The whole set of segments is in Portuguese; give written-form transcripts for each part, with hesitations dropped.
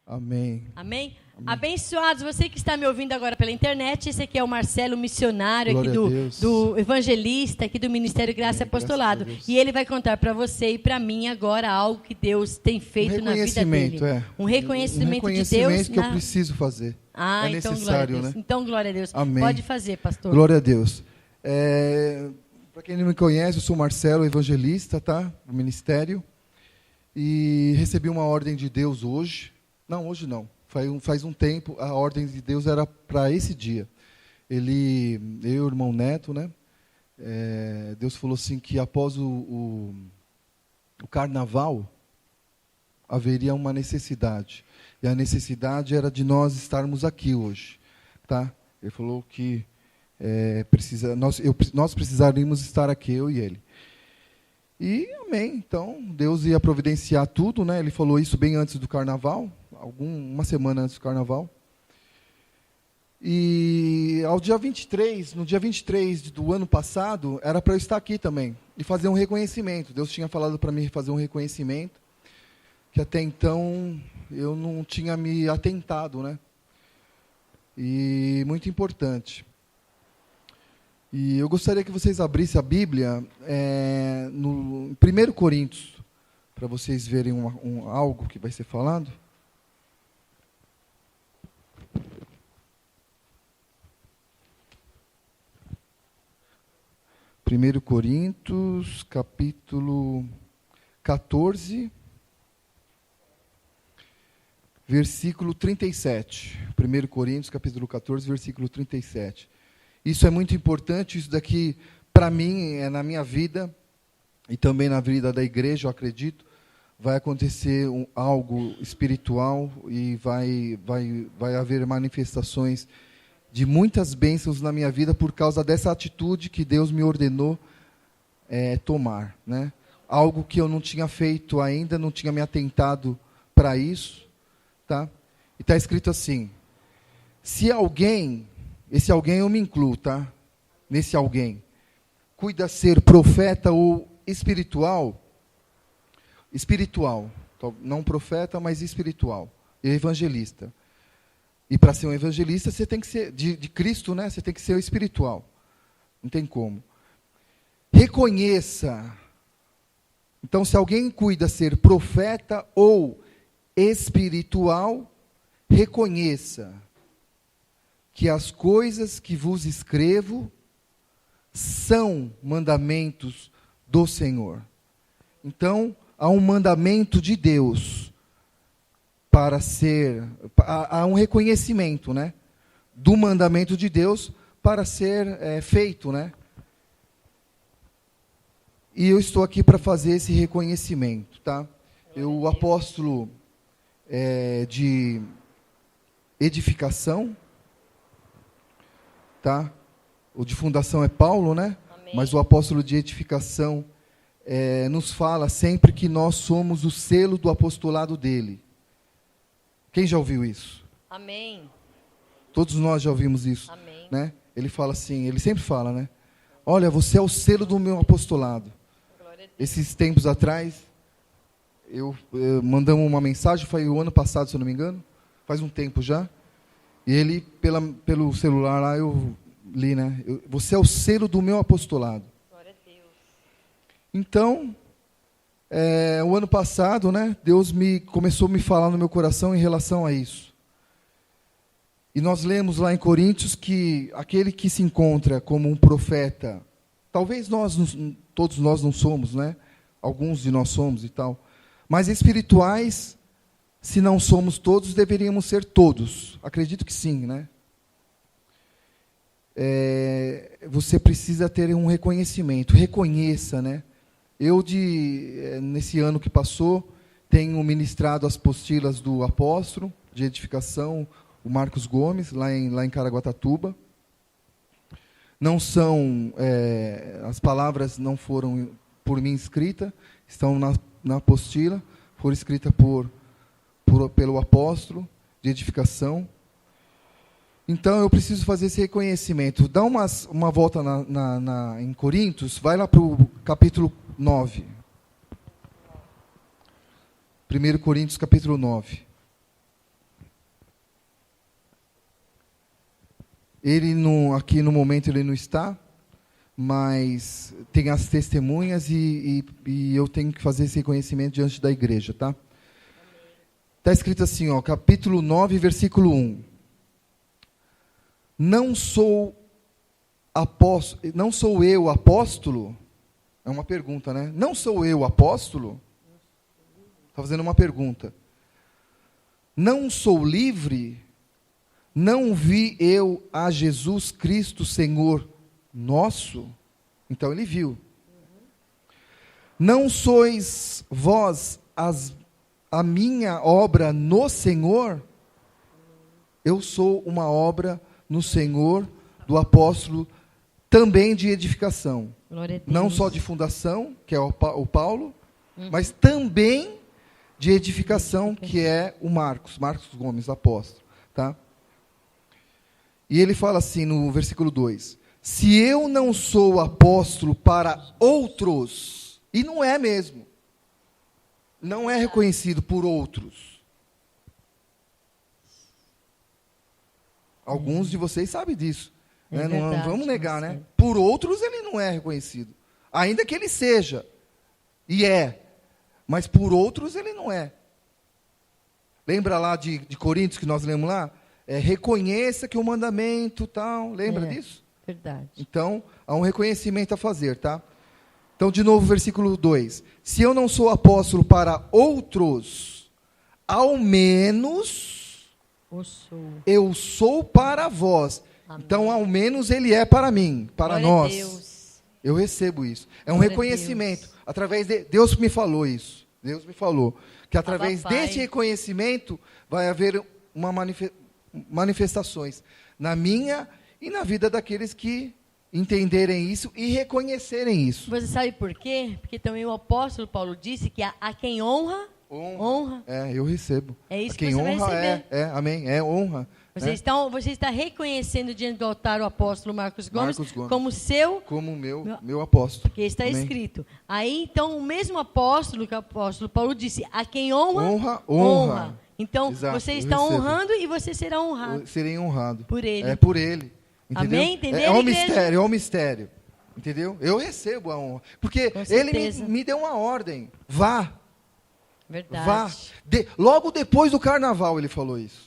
Amém. Amém? Amém. Abençoados, você que está me ouvindo agora pela internet, esse aqui é o Marcelo, missionário Glória aqui a Deus. do evangelista, aqui do Ministério Graça e Amém, graças Apostolado. a Deus. E ele vai contar para você e para mim agora algo que Deus tem feito na vida dele. Um Um reconhecimento de Deus. reconhecimento que eu preciso fazer. Ah, é então necessário, glória a Deus. né? Então, glória a Deus. Amém. Pode fazer, pastor. Glória a Deus. Para quem não me conhece, eu sou Marcelo, evangelista, tá? Do ministério. E recebi uma ordem de Deus hoje. Não, hoje não. Faz um tempo, a ordem de Deus era para esse dia. Eu e o irmão Neto, né? Deus falou assim que após o carnaval haveria uma necessidade. E a necessidade era de nós estarmos aqui hoje, tá? Ele falou que nós precisaríamos estar aqui, eu e ele. E amém. Então, Deus ia providenciar tudo, né? Ele falou isso bem antes do carnaval, uma semana antes do carnaval. E no dia 23 do ano passado, era para eu estar aqui também e fazer um reconhecimento. Deus tinha falado para mim fazer um reconhecimento, que até então eu não tinha me atentado, né? E muito importante. E eu gostaria que vocês abrissem a Bíblia no 1 Coríntios, para vocês verem algo que vai ser falado. Primeiro Coríntios, capítulo 14, versículo 37. 1 Coríntios, capítulo 14, versículo 37. Isso é muito importante, isso daqui, para mim, na minha vida, e também na vida da igreja, eu acredito, vai acontecer algo espiritual e vai haver manifestações de muitas bênçãos na minha vida por causa dessa atitude que Deus me ordenou tomar, né? Algo que eu não tinha feito ainda, não tinha me atentado para isso, tá? E está escrito assim: se alguém, esse alguém eu me incluo, tá? Nesse alguém, cuida ser profeta ou espiritual, não profeta, mas espiritual, evangelista. E para ser um evangelista, você tem que ser, de Cristo, né? Você tem que ser o espiritual. Não tem como. Reconheça. Então, se alguém cuida ser profeta ou espiritual, reconheça que as coisas que vos escrevo são mandamentos do Senhor. Então, há um mandamento de Deus há um reconhecimento, né, do mandamento de Deus para ser feito, né? E eu estou aqui para fazer esse reconhecimento, tá? O apóstolo de edificação, tá? O de fundação é Paulo, né? Amém. Mas o apóstolo de edificação nos fala sempre que nós somos o selo do apostolado dele. Quem já ouviu isso? Amém. Todos nós já ouvimos isso. Amém. Né? Ele fala assim, ele sempre fala, né? Olha, você é o selo do meu apostolado. Glória a Deus. Esses tempos atrás, eu mandamos uma mensagem, foi o ano passado, se eu não me engano, faz um tempo já, e ele, pelo celular lá, eu li, né? Você é o selo do meu apostolado. Glória a Deus. Então, o ano passado, né, Deus começou a me falar no meu coração em relação a isso. E nós lemos lá em Coríntios que aquele que se encontra como um profeta, talvez todos nós não somos, né? Alguns de nós somos e tal, mas espirituais, se não somos todos, deveríamos ser todos. Acredito que sim, né? Você precisa ter um reconhecimento, reconheça, né? Eu, nesse ano que passou, tenho ministrado as apostilas do apóstolo de edificação, o Marcos Gomes, lá em Caraguatatuba. Não são, as palavras não foram por mim escritas, estão na apostila, foram escritas pelo apóstolo de edificação. Então, eu preciso fazer esse reconhecimento. Dá uma volta em Coríntios, vai lá para o capítulo 9. 1 Coríntios, capítulo 9. Ele não, aqui no momento ele não está, mas tem as testemunhas e eu tenho que fazer esse reconhecimento diante da igreja, tá? Está escrito assim, ó, capítulo 9, versículo 1. Não sou eu apóstolo? É uma pergunta, né? Não sou eu apóstolo? Está fazendo uma pergunta. Não sou livre? Não vi eu a Jesus Cristo, Senhor nosso? Então ele viu. Não sois vós a minha obra no Senhor? Eu sou uma obra no Senhor do apóstolo, também de edificação. Não só de fundação, que é o Paulo, mas também de edificação, que é o Marcos Gomes, apóstolo. Tá? E ele fala assim no versículo 2, se eu não sou apóstolo para outros, e não é mesmo, não é reconhecido por outros. Alguns de vocês sabem disso. Né? Não vamos negar, né? Por outros ele não é reconhecido. Ainda que ele seja, e é, mas por outros ele não é. Lembra lá de Coríntios que nós lemos lá? Reconheça que o mandamento tal, lembra disso? Verdade. Então, há um reconhecimento a fazer, tá? Então, de novo, versículo 2. Se eu não sou apóstolo para outros, ao menos eu sou para vós. Amém. Então, ao menos ele é para mim, para Glória nós. A Deus. Eu recebo isso. É um Glória reconhecimento. Através de Deus me falou isso. Deus me falou que através desse reconhecimento vai haver uma manifestações na minha e na vida daqueles que entenderem isso e reconhecerem isso. Você sabe por quê? Porque também o apóstolo Paulo disse que a quem honra. Eu recebo. É isso a quem que você vai honra receber. Amém, honra. Você está reconhecendo diante do altar o apóstolo Marcos Gomes como seu... Como meu apóstolo. Porque está escrito. Aí, então, o mesmo apóstolo que o apóstolo Paulo disse, a quem honra. Então, exato, você está honrando e você será honrado. Eu serei honrado. Por ele. É por ele. Entendeu? Amém? Entendeu, é um mistério. Entendeu? Eu recebo a honra. Porque ele me deu uma ordem. Vá. Verdade. Vá. Logo depois do carnaval ele falou isso.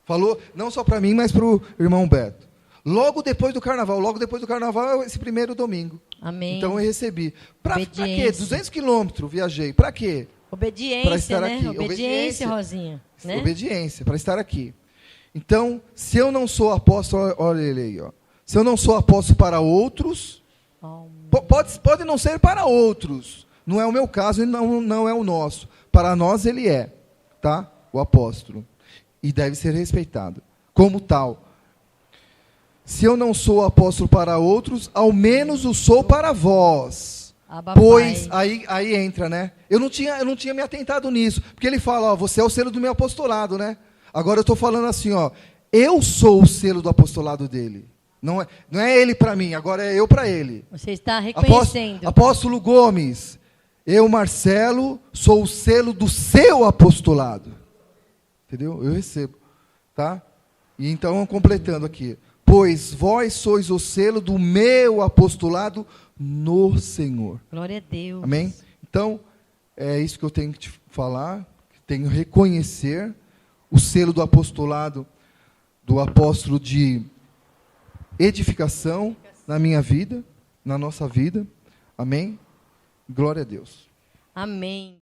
Falou não só para mim, mas para o irmão Beto. Logo depois do carnaval é esse primeiro domingo. Amém. Então eu recebi. Para quê? 200 quilômetros viajei. Para quê? Obediência, para estar aqui. Obediência, Rosinha. Né? Obediência, para estar aqui. Então, se eu não sou apóstolo, olha ele aí, ó. Se eu não sou apóstolo para outros, pode não ser para outros. Não é o meu caso e não é o nosso. Para nós ele é, tá? O apóstolo. E deve ser respeitado como tal. Se eu não sou apóstolo para outros, ao menos o sou para vós. Pois, aí entra, né? Eu não tinha me atentado nisso. Porque ele fala, ó, você é o selo do meu apostolado, né? Agora eu estou falando assim, ó, eu sou o selo do apostolado dele. Não é ele para mim, agora é eu para ele. Você está reconhecendo. Apóstolo Gomes, eu, Marcelo, sou o selo do seu apostolado. Entendeu? Eu recebo. Tá? E então, completando aqui. Pois vós sois o selo do meu apostolado no Senhor. Glória a Deus. Amém? Então, é isso que eu tenho que te falar. Tenho que reconhecer o selo do apostolado, do apóstolo de edificação na minha vida, na nossa vida. Amém? Glória a Deus. Amém.